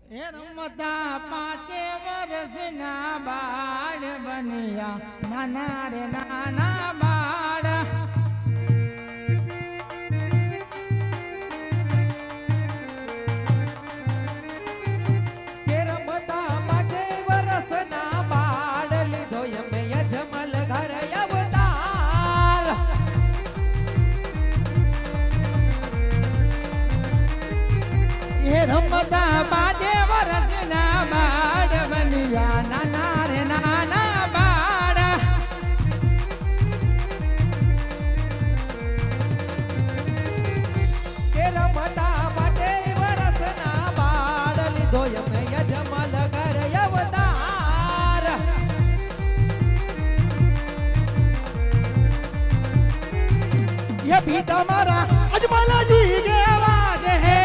એ રમતા 5 વર્ષના બાળ બન્યા નાના રે નાના બાળ કે રમતા 5 વર્ષના બાળ લીધો એમે યજમલ ઘર અવતાર એ રમતા 5 વર્ષના બાળ બન્યા નાના રે નાના બાળ કે રમતા 5 વર્ષના બાળ લીધો એમે યજમલ ઘર અવતાર ये पिता मारा अजमलजी के वास है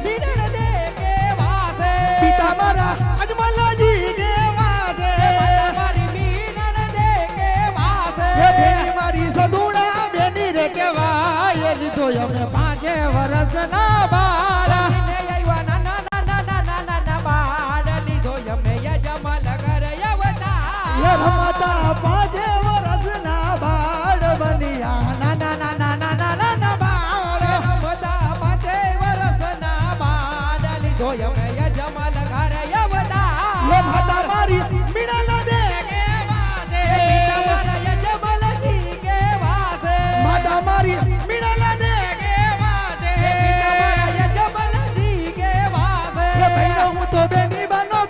बिनर दे के वासे पिता मारा अजमलजी के वास है मारी बिनर दे के वासे ये बेनी मारी सदुड़ा बेनी रे के वाय લીધો અમે 5 વર્ષના બાળ આયવા નાના બાળ લીધો એમે યજમલ ઘર અવતાર ये રમતા 5 વર્ષના બાળ બન્યા નાના નાના નાના નાના બાળ બધા 5 વર્ષના બાળ લીધો એમે યજમલ ઘર અવતાર ये માતા મારી મિણલ દે કે વાસે તમારા યજમલજી કે વાસે માતા મારી મિણલ દે કે વાસે તમારા યજમલજી કે વાસે એ ભાઈનો હું તો બેની બાનો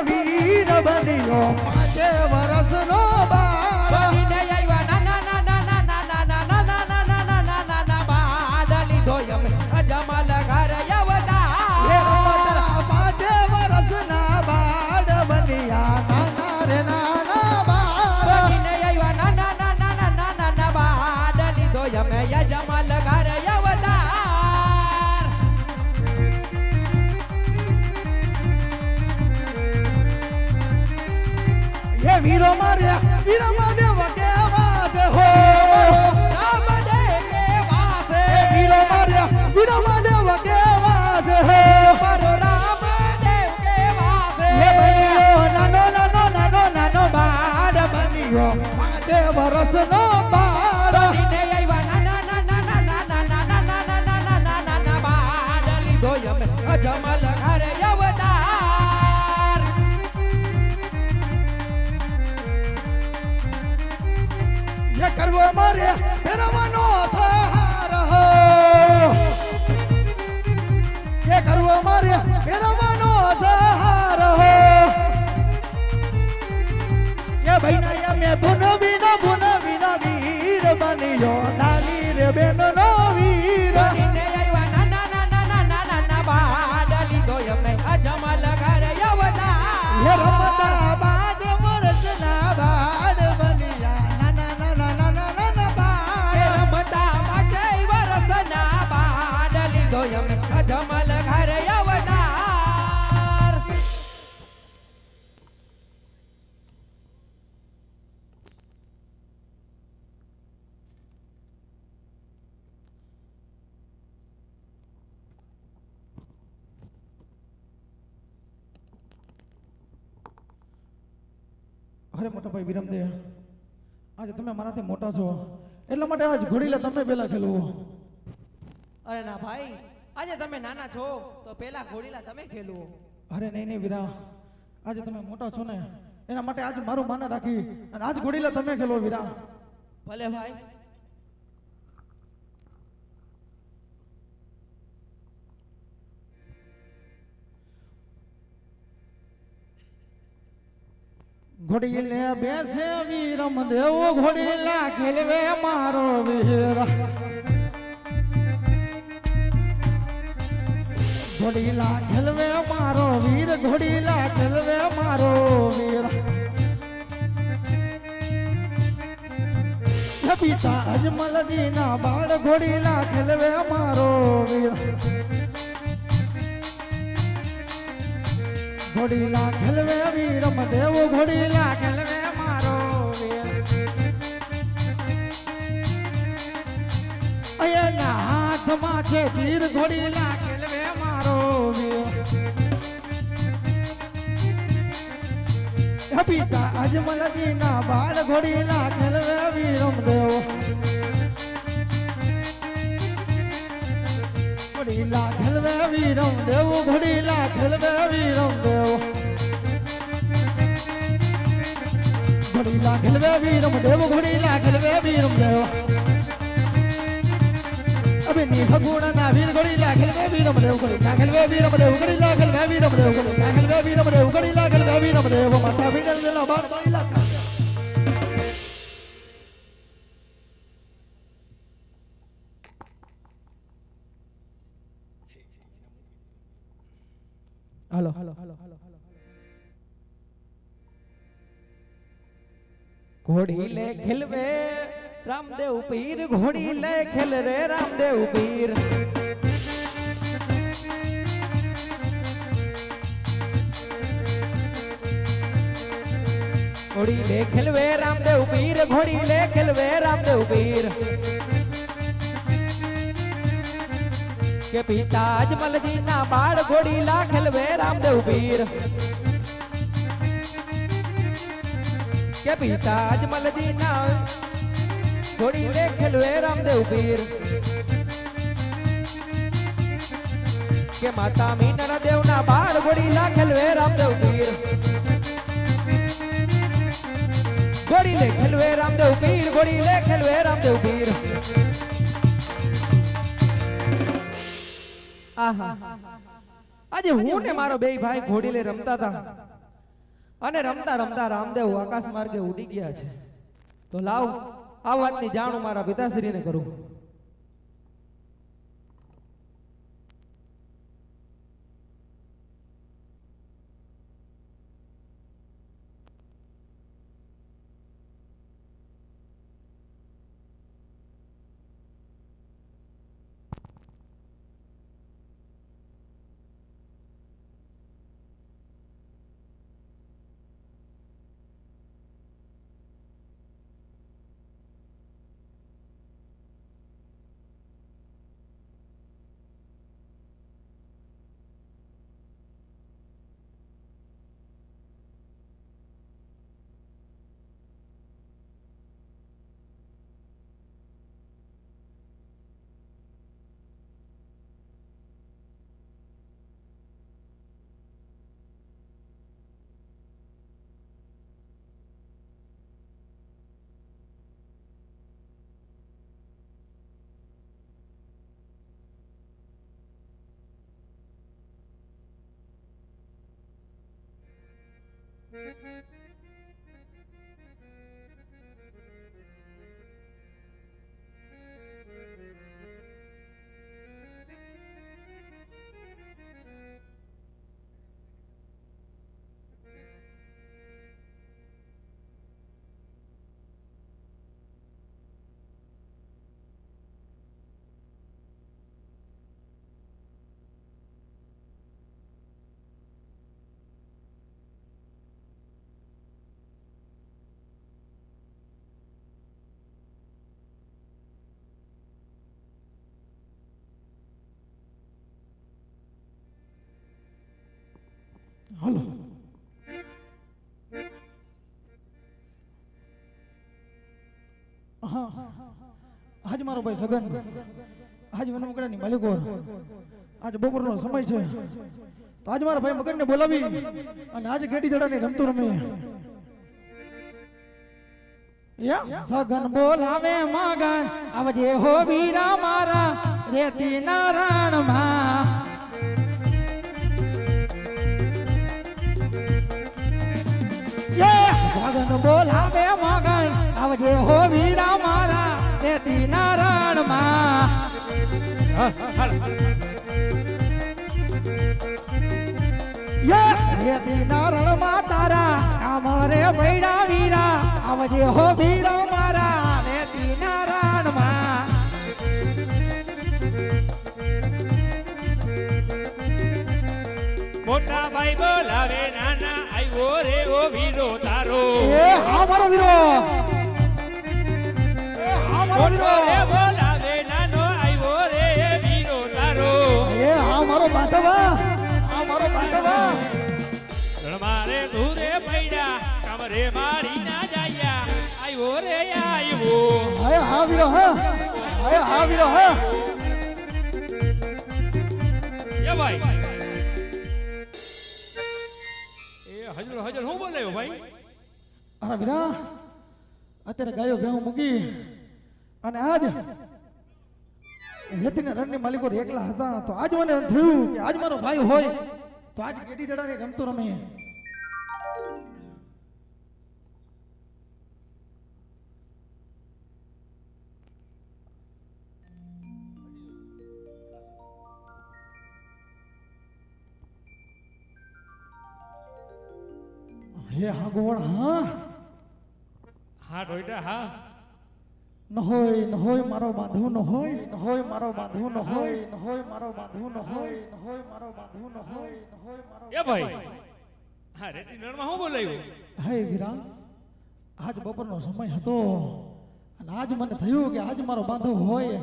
વીર બન્યો 5 વર્ષનો બાળ બનીને આયવા નાના બાળ લીધો એમે યજમલ ઘર એ અવતાર રમતા 5 વર્ષના બાળ બન્યા નાના રે નાના બાળ બનીને આયવા નાના બાળ લીધો એમે યજમલ ઘર અવતાર એ વીરો માર્યા વીરમાં દેવ કેવા છે હો રામ દે કે વાસે વીરો માર્યા વીરમાં દેવ કેવા છે હો મારો રામ દેવ કે વાસે એ બન્યો નાનો બાળ બન્યો 5 વર્ષનો બાળ બનીને આયવા નાના બાળ લીધો એમે યજમલ ઘર અવતાર ये करવો मारे फेरવાનો सहारा हो ये करવો मारे फेरવાનો सहारा हो ये भैया मैं बुनवीनो वीर बनियो नाली रे बेननो वीर બનીને આયવા નાના બાળ લીધો એમે યજમલ ઘર ये અવતાર रमता 5 વર્ષના બાળ બન્યા નાના બાળ રમતા 5 વર્ષના બાળ લીધો એમે યજમલ ઘર અવતાર અરે મોટા ભાઈ વિરમદે આજે તમે મારાથી મોટા છો એટલા માટે આજ ઘોડીલા તમે પેલા ખેલવો અરે ના ભાઈ આજે તમે નાના છો તો પેલા ઘોડીલા તમે ખેલવો અરે નહીં વીરા આજે તમે મોટા છો ને એના માટે આજ મારું માને રાખી અને આજ ઘોડીલા તમે ખેલો વીરા ભલે ભાઈ ઘોડીલે બેસે વીરમ દેવો ઘોડીલા ખેલવે મારો વીર ઘોડીલા ખેલવે મારો વીર ઘોડીલા ખેલવે મારો વીર પિતા અજમલજી ના બાળ ઘોડીલા ખેલવે મારો વીર ઘોડીલા ખેલવે વીરમ દેવ ઘોડીલા ખેલવે મારો વીર અયના હાથમાં છે તીર ઘોડીલા ખેલવે મારો વીર પિતા અજમલજી ના બાળ ઘોડીલા ખેલવે વીરમદેવ ઘોડીલા ખેલવે વીરમદેવ ઘોડીલા ખેલવે વીરમદેવ ઘોડીલા ખેલવે વીરમદેવ ઘોડીલા ખેલવે વીરમદેવ અબેની સગુણ ના વીર ઘોડીલા ખેલવે વીરમદેવ ઘોડીલા ખેલવે વીરમદેવ ઘોડીલા ખેલવે વીરમદેવ ઘોડીલા ખેલવે વીરમદેવ ઘોડીલા ખેલવે વીરમદેવ માતા વિડલ દેલા બાર બાઈલા હાલો ઘોડી લે ખેલવે રામદેવ પીર ઘોડી લે ખેલ રે રામદેવ પીર ઘોડી લે ખેલવે રામદેવ પીર ઘોડી લે ખેલવે રામદેવ પીર કે પિતા અજમલજી ના બાળ ઘોડીલા ખેલવે રામદેવ પીર કે પિતા અજમલજી ના ઘોડી લે ખેલવે રામદેવ પીર કે માતા મીનળ દેવ ના બાળ ઘોડીલા ખેલવે રામદેવ પીર ઘોડી લે ખેલવે રામદેવ પીર ઘોડી લે ખેલવે રામદેવ પીર આજે હું ને મારો બે ભાઈ ઘોડી લે રમતા હતા અને રમતા રમતા રામદેવ આકાશ માર્ગે ઉડી ગયા છે તો લાવ આ વાતની જાણ મારા પિતાશ્રીને કરું હાલો હા આજ મારો ભાઈ સગન આજ વનમકડાની માલિકો આજ બપોરનો સમય છે તો આજ મારા ભાઈ મગનને બોલાવી અને આજ ઘેટી દડાની રમતો રમે સગન બોલાવે મગન આવજે હો વીરા મારા રેતી નારાયણ માં સગન બોલાવે મગન આવજે હો વીરા મારા રેતી નારાયણ માં રેતી નારાયણ માં તારા કામ રે વૈડા વીરા આવજે હો વીરા મારા રેતી નારાયણ માં મોટા ભાઈ બોલાવે નાના આવ્યો રે ઓ વીરો તારો એ હા મારો વીરો મોટો રે બોલાવે નાનો આવ્યો રે વીરો તારો એ હા મારો બાંધવા આ મારો બાંધવા મારે ધૂરે પૈડા કામ રે મારી ના જાયા આવ્યો રે આવ્યો હાય હા વીરો હા હાય હા વીરો હા એ ભાઈ એ હજર હજર હું બોલાયો ભાઈ અરે વીરા અત્યારે ગાયો ભેહું મૂકી અને આજ હેતીને રણની માલિકો એકલા હતા તો આજ મને એમ થયું કે આજ મારો ભાઈ હોય તો આજ ગેડી દડાની રમતો રમે હે હા ગોળ હા હા ડોઈટા હા નહોય મારો બાંધવું નહોય મારો બાંધવું નહોય મારો બાંધવું નહોય મારો બાંધવું નહોય મારો એ ભાઈ હા રેતી નળમાં હું બોલાયો હે વીરા આજ બપોરનો સમય હતો અને આજ મને થયું કે આજ મારો બાંધવ હોય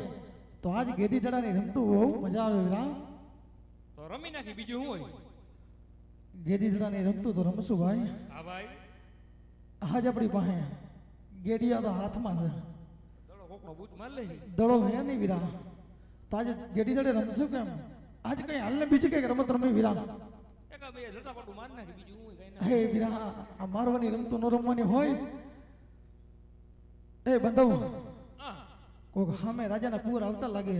તો આજ ગેડી દડાની રમતું બહુ મજા આવે વીરા તો રમી નાખી બીજું શું હોય ગેડી દડાની રમતું તો રમશું ભાઈ હા ભાઈ આજ આપણી પાસે ગેડિયા તો હાથમાં છે દડો કોકનો બૂચ માર લે દડો હે નહીં વીરા તો આજે ગેડી દડે રમશું કેમ આજ કઈ હાલને બીજી કઈ રમત રમી વીરા એકા બે જતા પાટું માર નાખી બીજું હું કઈ હે વીરા આ મારવાની રમતું ન રમવાની હોય એ બંધવ હા કોક સામે રાજાના કુંવર આવતા લાગે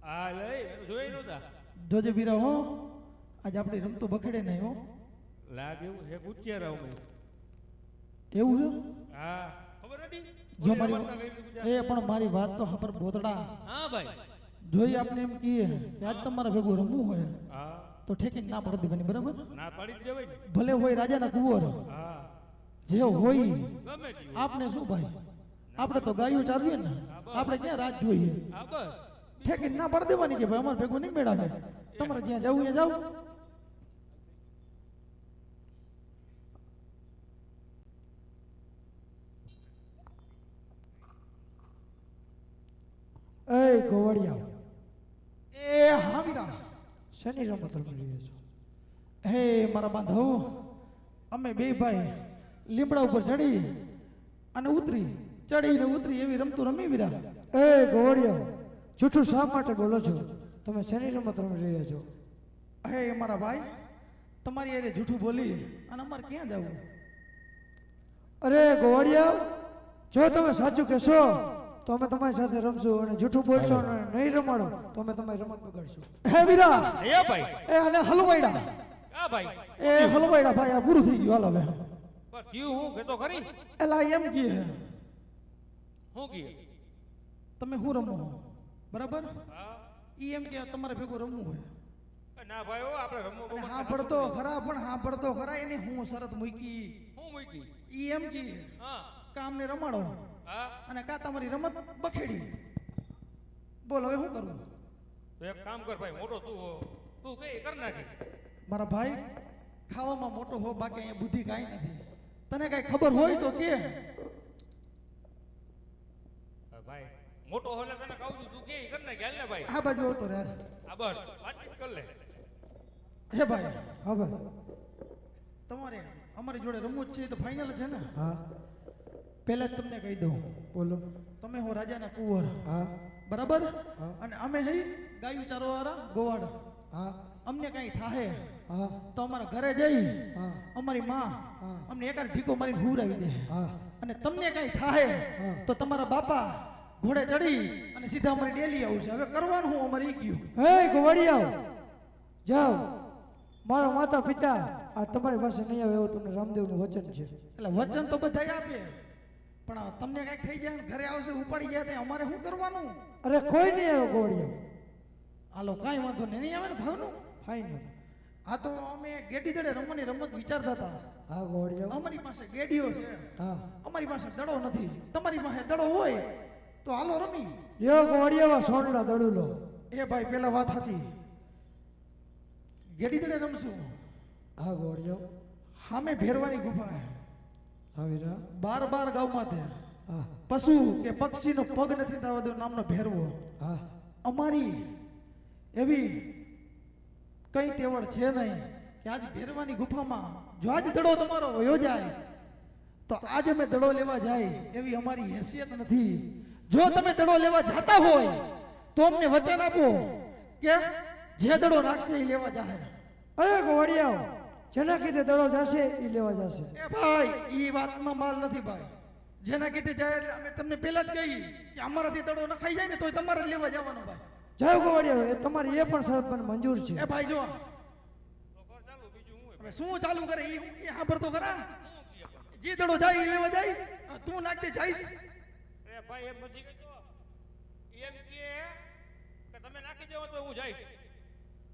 હા લઈ જોઈ નહોતા જોજે વીરા હો આજ આપણી રમતું બખડે નહીં હો લાગે એવું છે ગુચ્યા રહો મેં એવું છે હા ખબર નથી જો મારી એ પણ મારી વાત તો હપર બોતડા હા ભાઈ જોઈ આપણે એમ કહીએ કે આજ તમારે ભેગું રમવું હોય હા તો ઠેકીને ના પડતી બની બરાબર ના પાડી જ દેવાય ને ભલે હોય રાજાના કુંવર હા જે હોય ગમે તે હોય. આપને શું ભાઈ આપણે તો ગાયું ચારવીએ ને આપણે ક્યાં રાત જોઈએ હા બસ ઠેકીને ના પાડી દેવાની કે ભાઈ અમારે ભેગું નહીં મેળાવે તમારે જ્યાં જવું ત્યાં જાવ એ ગોવાળિયા એ હા વીરા શેની રમત રમી રહ્યા છો હે મારા બાંધવ અમે બે ભાઈ લીમડા ઉપર ચડી અને ઉતરી ચડીને ઉતરી એવી રમતું રમી વીરા એ ગોવાળિયા જૂઠું શા માટે બોલો છો તમે શેની રમત રમી રહ્યા છો હે મારા ભાઈ તમારી અરે જૂઠું બોલી અને અમારે ક્યાં જવું અરે ગોવાળિયા જો તમે સાચું કહેશો તો અમે તમારી સાથે રમશું અને જૂઠું બોલશો અને નહીં રમાડો તો અમે તમારી રમત બગાડશું હે વીરા એ ભાઈ એ અને હલવાઈડા હા ભાઈ એ હલવાઈડા ભાઈ આ પૂરું થઈ ગયું હાલ હવે પણ થયું હું કેતો ખરી એલા એમ કહે હું કીએ તમે શું રમો બરાબર હા ઈ એમ કે તમારે ભેગું રમવું હોય ના ભાઈ ઓ આપણે રમવો અને હા પડતો ખરા પણ હા પડતો ખરા એને હું શરત મૂકી હું મૂકી ઈ એમ કે હા કામને રમાડો હા અને કા તમારી રમત બખેડી બોલ હવે શું કરવું તો એક કામ કર ભાઈ મોટો તું હો તું કઈ કર નાખી મારા ભાઈ ખાવામાં મોટો હો બાકી અહીંયા બુદ્ધિ કાંઈ નથી તને કાંઈ ખબર હોય તો કે ભાઈ મોટો હોલે તને કહું છું તું કે કર નાખી હાલ ને ભાઈ આ બાજુ આવતો રે આ બસ વાતચીત કર લે હે ભાઈ હા ભાઈ તમારે અમારી જોડે રમવું જ છે તો ફાઇનલ છે ને હા પહેલા જ તમને કહી દઉં બોલો તમે હો રાજાના કુંવર હા બરાબર હા. અને અમે હઈ ગાયું ચારવાવાળા ગોવાડ હા અમને કાંઈ થાહે હા તો અમારા ઘરે જઈ હા અમારી માં હા. અમને એકાદ ઢીકો મારીને હુરાવી દે હા અને તમને કાંઈ થાહે હા. તો તમારા બાપા ઘોડે ચડી અને સીધા અમારી ડેલી આવશે હવે કરવાનું હું અમારે ઈ ગયું હે ગોવાળિયા જાઓ મારા માતા પિતા આ તમારી પાસે નહીં આવે એવું તમને રામદેવનું વચન છે એટલે વચન તો બધાય આપે પણ આ તમને કાંઈક થઈ જાય ને ઘરે આવશે ઉપાડી ગયા ત્યાં અમારે શું કરવાનું અરે કોઈ નહીં આવ્યો ગોવાળિયા હાલો કાંઈ વાંધો નહીં નહીં આવે ને ભાવનું ફાઇનલ આ તો અમે ગેડી દડે રમવાની રમત વિચારતા હતા હા ગોવાળિયા અમારી પાસે ગેડીઓ છે હા અમારી પાસે દડો નથી તમારી પાસે દડો હોય તો હાલો રમી લ્યો ગોવાળિયા સોનલા દડું લો એ ભાઈ પેલા વાત હતી ગેડી દડે રમશું હા ગોવાળિયા સામે ભેરવાની ગુફા હા વીરા 12 ગામમાં તે હા પશુ કે પક્ષીનો પગ નથી થવા દો નામનો ભેરવો હા અમારી એવી કઈ તેવડ છે નહીં કે આજ ભેરવાની ગુફામાં જો આજ દડો તમારો વયો જાય તો આજે મેં દડો લેવા જાય એવી અમારી હેસિયત નથી. જો તમે દડો લેવા જાતા હોય તો અમને વચન આપો કે જે દડો રાખશે એ લેવા જાય. અરે ગોવાળિયાઓ, જેના કીધે દડો જશે એ લેવા જશે. એ ભાઈ ઈ વાતમાં માલ નથી ભાઈ. જેના કીધે જાય એટલે અમે તમને પહેલા જ કહી કે અમારાથી દડો નખાઈ જાય ને તોય તમારે જ લેવા જવાનો ભાઈ. જય ગોવાળિયાઓ, એ તમારી એ પણ શરત મને મંજૂર છે. એ ભાઈ જો હવે શું ચાલુ કરે ઈ સાંભળતો ખરા. જે દડો જાય એ લેવા જાય. તું નાખતે જઈશ. એ ભાઈ એમ નથી કહેતો. એમ કે તમે નાખી દેવો તો હું જઈશ.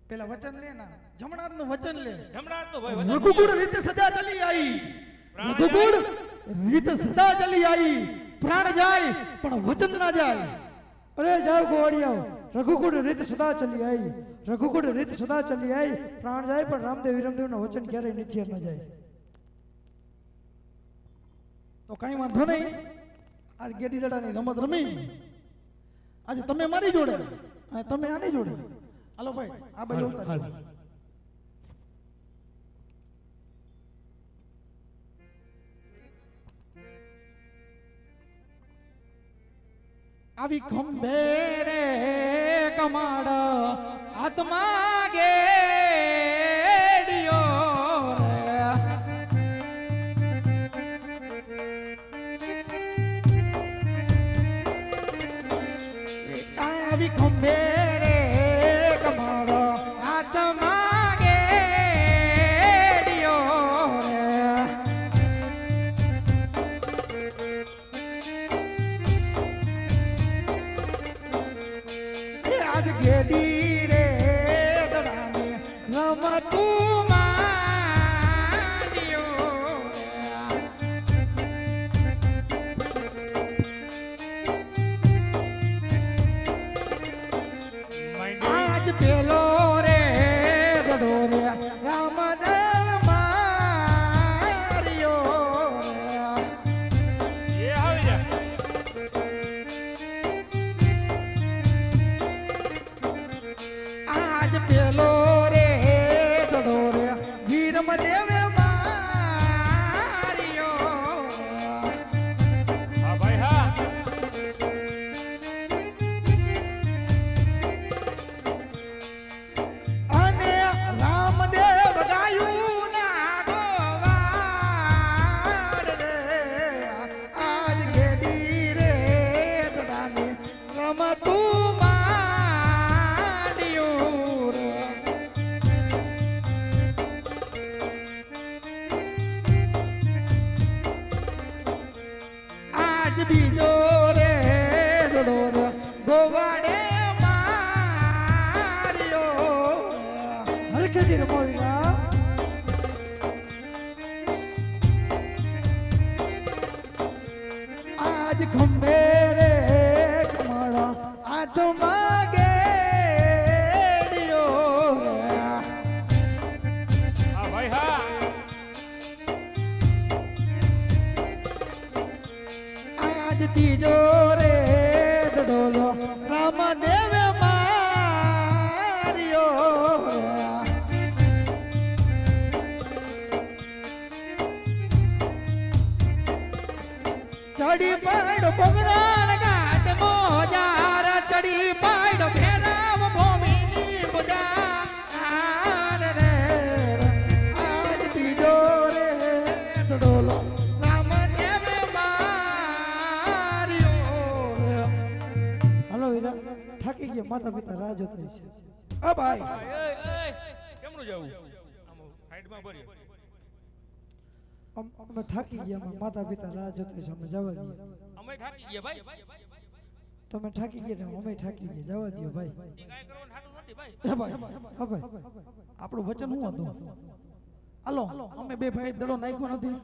પેલા વચન લે ના, જમણાર નું વચન લે. જમણાર તો ભાઈ વચન રઘુકુળ રીત સદા ચલી આવી. રઘુકુળ રીત સદા ચલી આવી. પ્રાણ જાય પણ વચન ના જાય. અરે જાઓ ગોવાળિયાઓ, રઘુકુળ રીત સદા ચલી આવી. રઘુકુળ રીત સદા ચલી આવી. પ્રાણ જાય પણ રામદેવ વિરમદેવના વચન ક્યારેય નિથિયર ન જાય. તો કઈ વાંધો નહીં. આજ ગેડી દડાની રમત રમી. આજે તમે મારી જોડે અને તમે આની જોડે. હાલો ભાઈ આ બાજુ આવતા રહ્યો. આવી ખંભે રે કમાડ આત્મા ગેડિયો રે. આવી ખંભે રે કમાડ આત્મા ગેડિયો રે. આજ ગેડી રે દડાની રમતું માંડ્યો. આજ પેલો રે દડો રે રામદેવ માર્યો. એ આવી જા. આજ પેલો રે દડો રે વીરમદેવ માર્યો. હા ભાઈ હા. અને રામદેવ ગાયું ના ગોવાળ રે. આજ ગેડી રે દડાની રમતું માંડ્યું રે. આજ બીજો રે દડો રે ગોવાળે માર્યો. હરખેથી રમાવીરા. આજ ખંભે રે કમાડા આત્મા ગેડિયો રે. હા ભાઈ હા. આજ ત્રીજો રે દડોલો રામદેવ માર્યો રે. ચડી પાડો પગરાણ ઘાટ મોજાર. ચડી પાડો ભેરાવ ભૂમિની બજાર રે. આજ ત્રીજો રે દડોલો રામદેવ માર્યો રે. હાલો વીરા, થાકી ગયા, માતા પિતા રાહ જોતા છે. ઓ ભાઈ એ કેમનું જવું? આમ સાઈડમાં ભરી. અમે થાકી ગયા, અમારા માતા પિતા રાહ જોતા છે, અમે જવા દઈએ. અમે થાકી ગયા ભાઈ. તમે થાકી ગયા ને અમે થાકી ગયા, જવા દો ભાઈ. એ કાંઈ કરવાનું થાતું નથી ભાઈ. એ ભાઈ હા ભાઈ, આપણું વચન શું હતું? હાલો અમે બે ભાઈ દડો નાખ્યો નથી.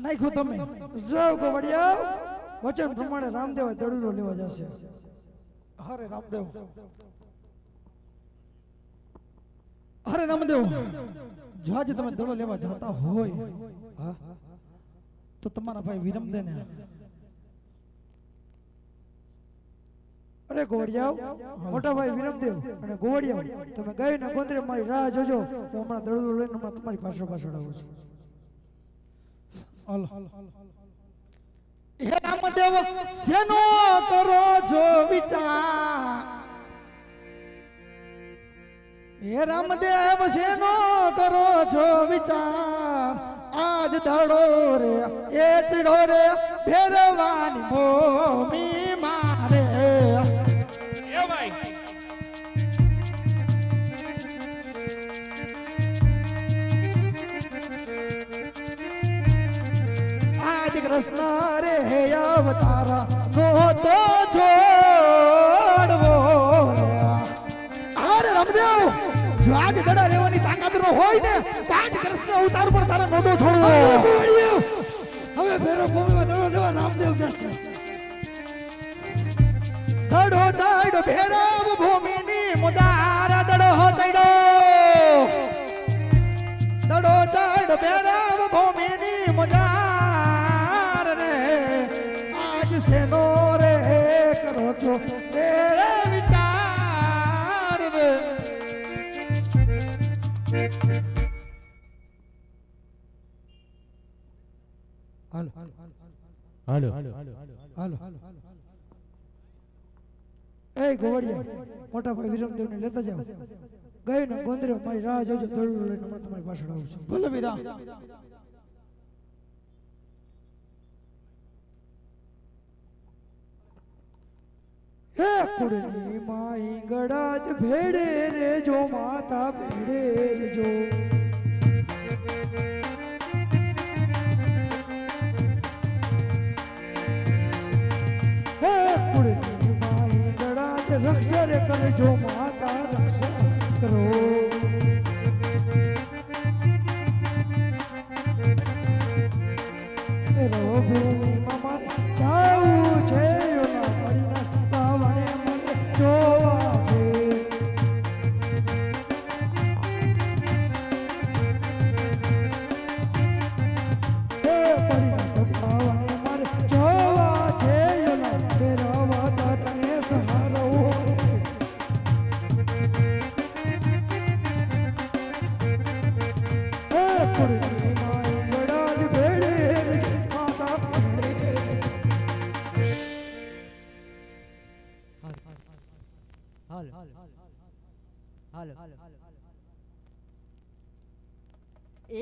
નાખ્યો તમે. જાઓ ગોવાળિયા, વચન પ્રમાણે રામદેવ દડુરો લેવા જશે. હરે રામદેવ. હરે રામદેવ, જો આજે તમે દડો લેવા જતા હોય હા, તો તમારા ભાઈ વિરમદેવ ને અરે ગોવાળિયા, મોટા ભાઈ વિરમદેવ અને ગોવાળિયા, તમે ગઈ ને ગોંદરે મારી રાહ જોજો. હું હમણાં દડુરો લઈને હમણાં તમારી પાછળ પાછળ આવું છું. હાલો હે રામદેવ શેનો કરો છો વિચાર હે રામદેવ શેનો કરો છો વિચાર આજ દડો રે એ ચડો રે ભેરવાની ભૂમિ મારે એ ભાઈ આજ કૃષ્ણ રે અવતારા નો તો છોડવો અરે રામદેવ જો આજ દડા લેવાની તાકાત નો હોય ને તો આજ કૃષ્ણ અવતાર પર તારા નોંધો છોડવો હવે ફેરો ભૂમિમાં દડો લેવા રામદેવ જશે. દડો દડ ભેરવ ભૂમિની મુદાર દડો ચડો દડો દડ ભેરવ ભૂમિની મુદાર રે આજ શેનો રે કરો છો રે વિચાર રે હાલો હાલો એ ગોવડિયા મોટા ભાઈ વિરમદેવને લેતા જાઓ. ગઈ ને ગોંદરે મારી રાહ જોજો, દડું લઈને હમણાં તમારી પાછળ આવું છું. બોલો વીરા હે કુડની માઈ ગડાજ ભેડે રે જો માતા ભેડે રે જો હે કુડની માઈ ગડાજ રક્ષા રે કરજો માતા રક્ષા કરો. ભૂમિમાં મારે જાવું છે યોના પડીના પાવને મને જોવા છે. હે પડીના પાવને મારે જોવા છે યોના બેરવા તને સહારો. હે પડી માય ગડાજ ભેડે માતા ભેડે.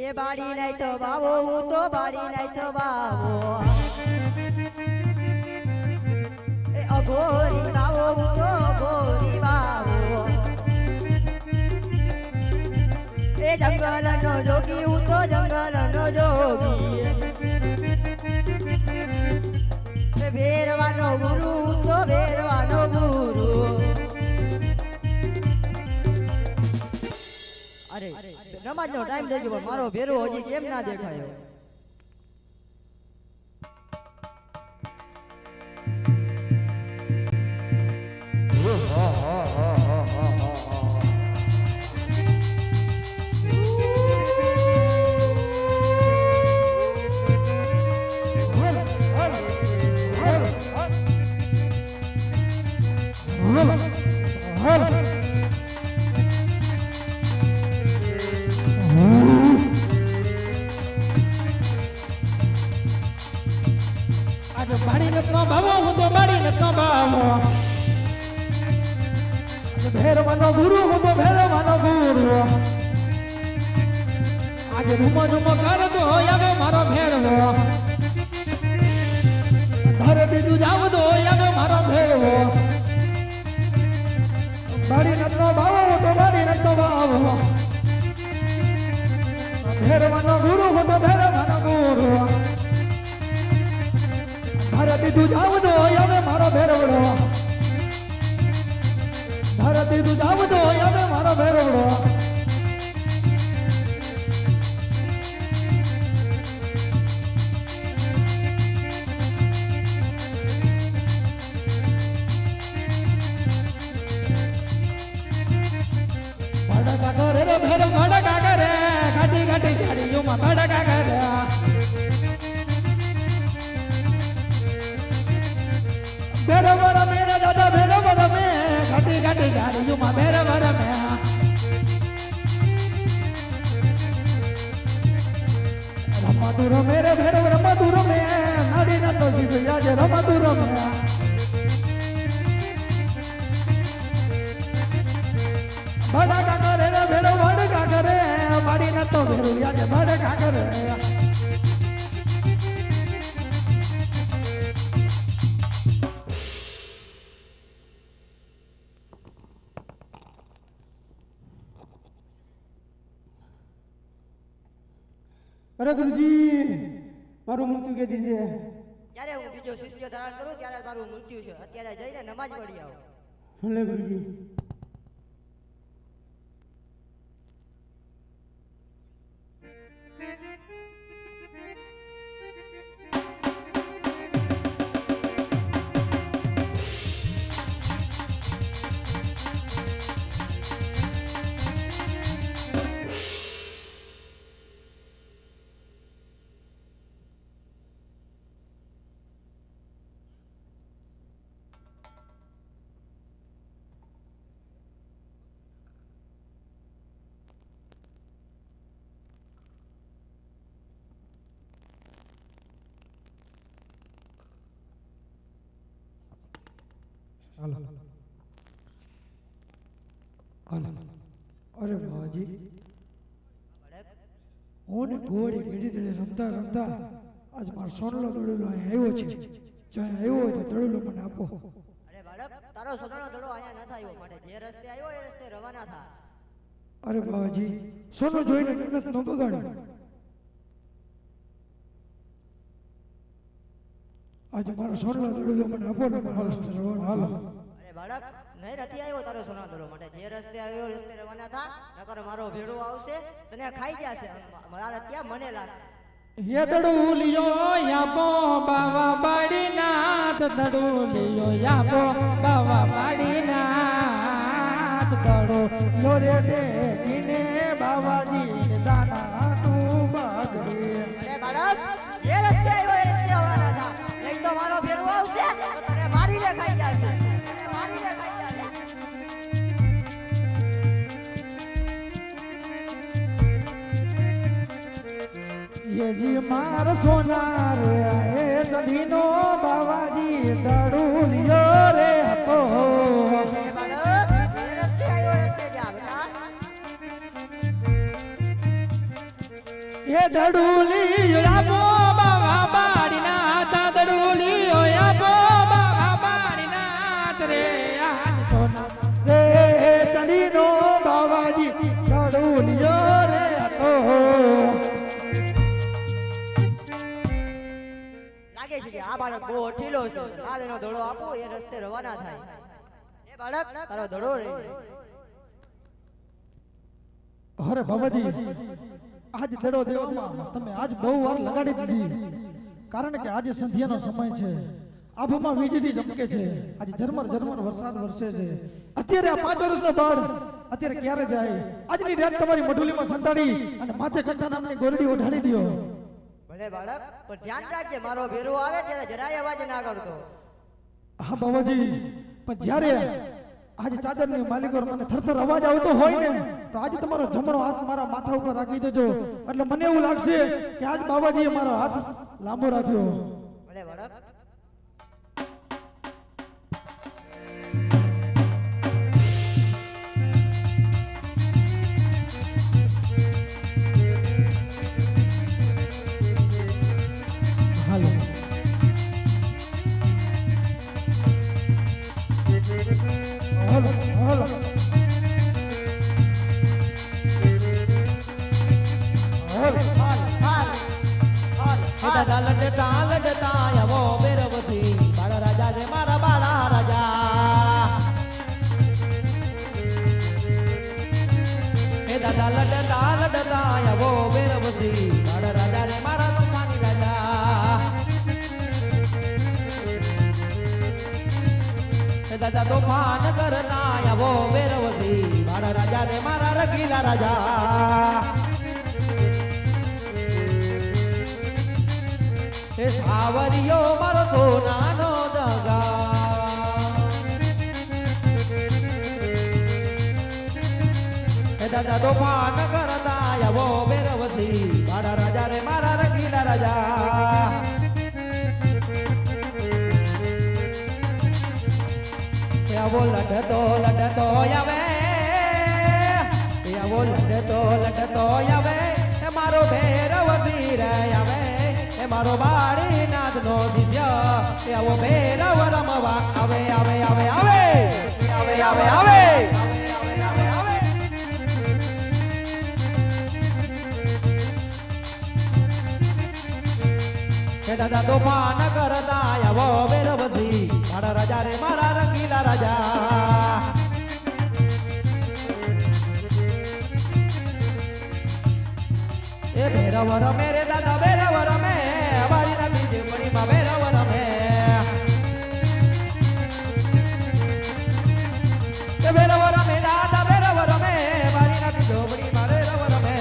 એ બાડી નહીં તો બાવો હું તો બાડી નહીં તો બાવો એ અઘોરી બાવો હું તો અઘોરી બાવો એ જંગલ નો જોગી હું તો જંગલ નો જોગી એ ભેરવાનો ગુરુ હું તો ભેરવાનો ગુરુ. અરે નમાજ નો ટાઈમ થઈ ગયો પણ મારો ભેરો હજી કેમ ના દેખાયો? આજે બાડી નતનો બાવો હું તો બાડી નતનો બાવો આજે ભેરવાનો ગુરુ હું તો ભેરવાનો ગુરુ આજે રૂમો રૂમો કરતો આવે મારો ભેરવો ધરે દીધું જાવ દો આવે મારો ભેરવો બાડી નતનો બાવો હું તો બાડી નતનો બાવો ભેરવાનો ગુરુ હું તો ભેરવાનો ગુરુ ધરતી તું જાવ દો હવે મારો ભેરવડો ધરતી તું જાવ દો હવે મારો ભેરવડો ભડકા કરે રે ભેર ભડકા કરે ઘાટી ઘાટી જાડીઓમાં ભડકા કરે ભેરવર મેરા દાદા ભેરવર મે ઘાટી ઘાટી ગાડીઓમાં ભેરવર મે રમાતું રમે રે ભેરવ રમાતું રમે નાડી ના તો શીશિયા જે રમાતું રમે બડકા કરે રે ભેરવ બડકા કરે માડી ના તો ભેરવિયા જે બડકા કરે અરે ગુરુજી મારું મૃત્યુ કે દીજે જ્યારે હું બીજો શિષ્ય ધારણ કરું ત્યારે તારું મૃત્યુ છે અત્યારે જઈને નમાજ પડી આવો ભલે ગુરુજી અરે બાબાજી હું ને ઘોડી ઘડી દડે રમતા રમતા આજ મારો સોનલો દડેલો અહીં આવ્યો છે જો અહીં આવ્યો હોય તો દડેલો મને આપો અરે બાળક તારો સોનાનો દડો અહીંયા ન થાય માટે જે રસ્તે આવ્યો એ રસ્તે રવાના થા અરે બાબાજી સોનું જોઈને મહેનત ન બગાડો આજે મારો સોનલો દડેલો મને આપો ને મારા રસ્તે રવાના હાલો અરે બાળક નહીં નથી આવ્યો તારો સોનાનો દડો માટે જે રસ્તે આવ્યો એ રસ્તે રવાના થા નકર મારો ભેડો આવશે તને ખાઈ જશે મારા ત્યાં મને લાગશે દડુલિયો યાપો બાવા બાડીનાથ દડુલિયો યાપો બાવા બાડીનાથ દડો લોરે દેખીને બાવાજી દાના તું બગડે અરે બાળક જે રસ્તે આવ્યો એ રસ્તે રવાના થા નહીં તો મારો ભેડો આવશે તો તને મારીને ખાઈ જશે તને મારીને ખાઈ જશે ये जी मार सोना रे ए सदीनो बाबाजी दड़ुलियो रे तो અરે બાળક જે રસ્તે આવ્યો એ રસ્તે જા બેટા ये दड़ुलियो यापो बाबा बाड़ीनाथ दड़ुलियो यापो बाबा बाड़ीनाथ रे आज सोना रे सदीनो बाबाजी दड़ुलियो रे तो લાગે છે કે આ બાળક બહુ અઠીલો છે આ એનો દડો આપો એ રસ્તે રવાના થાય એ બાળક તારો દડો રહી અરે બાબાજી આજ દડો દેવામાં તમે આજ બહુ વાર લગાડી દીધી કારણ કે આજે સંધ્યાનો સમય છે આભમાં વીજળી ચમકે છે આજે ઝરમર ઝરમર વરસાદ વરસે છે અત્યારે આ 5 વર્ષનો બાળ અત્યારે ક્યારે જાય આજની રાત તમારી મઢુલીમાં સંતાડી અને માથે કંઠા નામની ગોરડી ઓઢાડી દો ભલે બાળક પણ ધ્યાન રાખજે મારો ભેરો આવે ત્યારે જરાય અવાજ ના કરતો હા બાબાજી પણ જ્યારે આજે ચાદરની માલિકો મને થરથર અવાજ આવતો હોય ને તો આજે તમારો જમણો હાથ મારા માથા ઉપર રાખી દેજો એટલે મને એવું લાગશે કે આજ બાબાજીએ મારો હાથ લાંબો રાખ્યો ભલે બાળક હાલો હાલો હાલો દાદા લડતા લડતા આવો બેરવતી બાળા રાજા રે મારા બાળા રાજા હે દાદા લડતા લડતા આવો બેરવતી બાળા રાજા રે મારા તોફાની રાજા હે દાદા તોફાન કરતા આવો બેરવતી બાળા રાજા રે મારા રગીલા રાજા એ સાવરિયો મારો સોનાનો દગા એ દાદા તોફાન કરતા આવો બેરવતી બાળા રાજા રે મારા રગીલા લડતો આવે આવો લડતો આવે એ મારો ભૈરવ વીર આવે એ મારો બાળી નાદ નો દિવ્ય એ આવો ભૈરવ રમવા આવે આવે આવે આવે આવે આવે આવે દાદા તોફાન કરતા આવો ભૈરવજી મારા રાજા રે મારા રંગીલા રાજા એ ભૈરવ રમે રે દાદા ભૈરવ રમે વાળી રાતી જીવણી માં ભૈરવ રમે એ ભૈરવ રમે દાદા ભૈરવ રમે વાળી રાતી જીવણી માં ભૈરવ રમે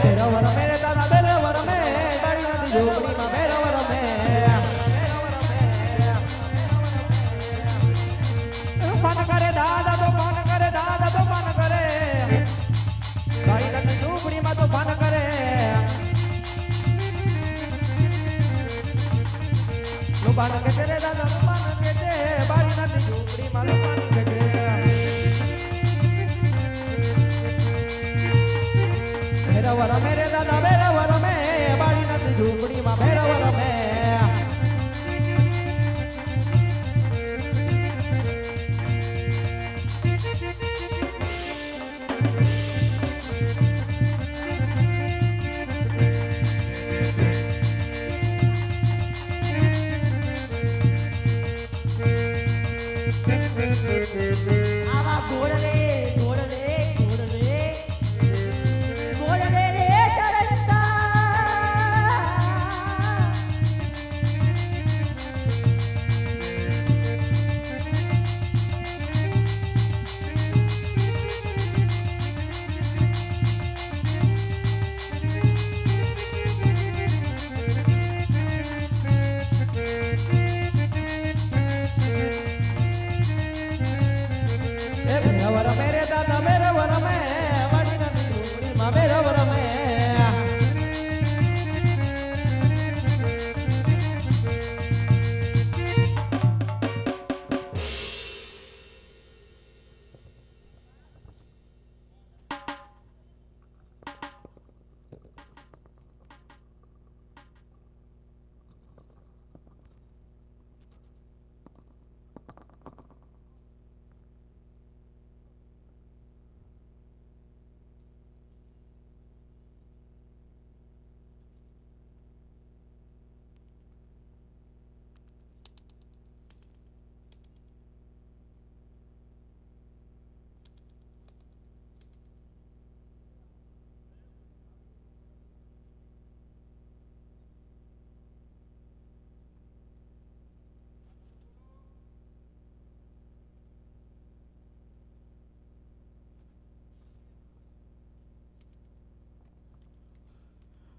ભૈરવ રમે રે દાદા ભૈરવ રમે વાળી રાતી જીવણી માં ભૈરવ રમે પાન કરે દાદા તો પાન કરે દાદા તો પાન કરે બાઈ રાતી ઝૂંપડી માં તો પાન કરે લો પાન કે રે દાદા લો પાન કે છે બાઈ રાતી ઝૂંપડી માં લો પાન કે છે ભૈરવ રમે રે દાદા ભૈરવ રમે બાઈ રાતી ઝૂંપડી માં ભૈરવ રમે આવા ઘોડલે ઘોડલે ઘોડલે ઘોડલે રે ચરતા એ ભૈરવ રમે રે દાદા ભૈરવ રમે વાળી રાતી ઝૂંપડી માં ભૈરવ રમે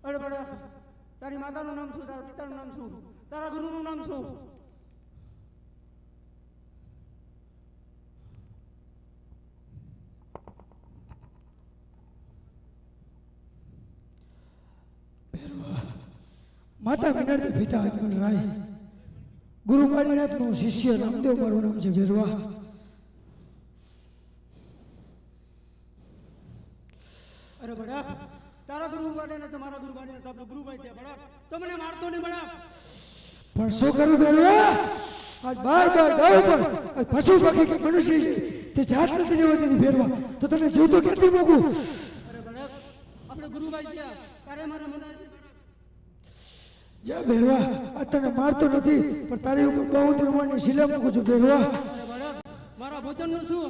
અરે બડા તારી માતાનું નામ શું તારા પિતાનું નામ શું તારા ગુરુનું નામ શું માતા વિનર્તી પિતા અજમલ રાય ગુરુ માળીનાથ નો શિષ્ય રામદેવ મારું નામ છે ભેરવા અરે બડા તારા ગુરુ બાડે ને તમારા ગુરુ બાડે ને તો આપણો ગુરુભાઈ છે બડા તો મને મારતો નહીં બડા પણ શું કરું ભેરવા આજ બાર ગાવ પર આજ પશુ પક્ષી કે મનુષ્ય તે જાત નથી રહેવા દીધી ભેરવા તો તને જીવતો ક્યાંથી મૂકું અરે બડા આપણે ગુરુભાઈ છે તારે મારે મનાય જા ભેરવા આ તને મારતો નથી પણ તારી ઉપર બહુ ધર્મની શિલા મૂકું છું ભેરવા અરે બડા મારા ભોજનનું શું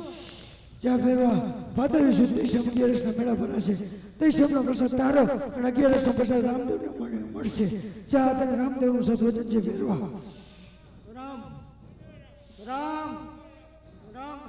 જા ભેરવા ભાદરવી સુદ દશમ 11 ના મેળા ભરાશે દશમનો પ્રસાદ તારો અને 11 નો પ્રસાદ રામદેવને મળશે જા તને રામદેવનું સદવચન છે ભેરવા રામ રામ રામ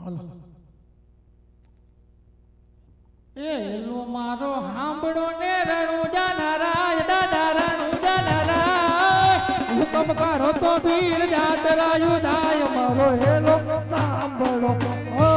હાલો. એ એલો મારો હાંભળો ને રણુજા નારાય દાદા રણુજા નારાય હુકમ કરો તો વીર જાત રાયુ દાય મારો એલો સાંભળો ઓ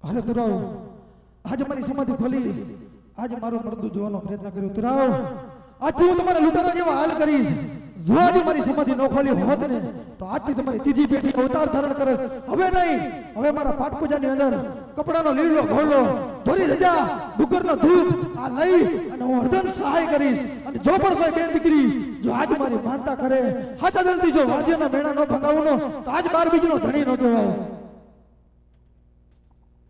હાલે તુરાવ આજે મારી સમાધિ ખોલી આજે મારો મરદું જોવાનો પ્રયત્ન કર્યો તુરાવ આજથી હું તમારા લૂંટારા જેવા હાલ કરીશ જો આજે મારી સમાધિ ન ખોલી હોત ને તો આજથી તમારી ત્રીજી પેઢી અવતાર ધારણ કરે હવે નહીં હવે મારા પાઠ પૂજાની અંદર કપડાનો લીલો ઘોડો ધોરી રજા ડુગરનો ધૂપ આ લઈ અને હું અર્ધન સહાય કરીશ અને જો પણ કોઈ બેન દીકરી જો આજ મારી માનતા કરે હાચા દિલથી જો વાજ્યના મેણા ન ભગાવનો તો આજ બાર બીજનો ધણી ન કહેવાય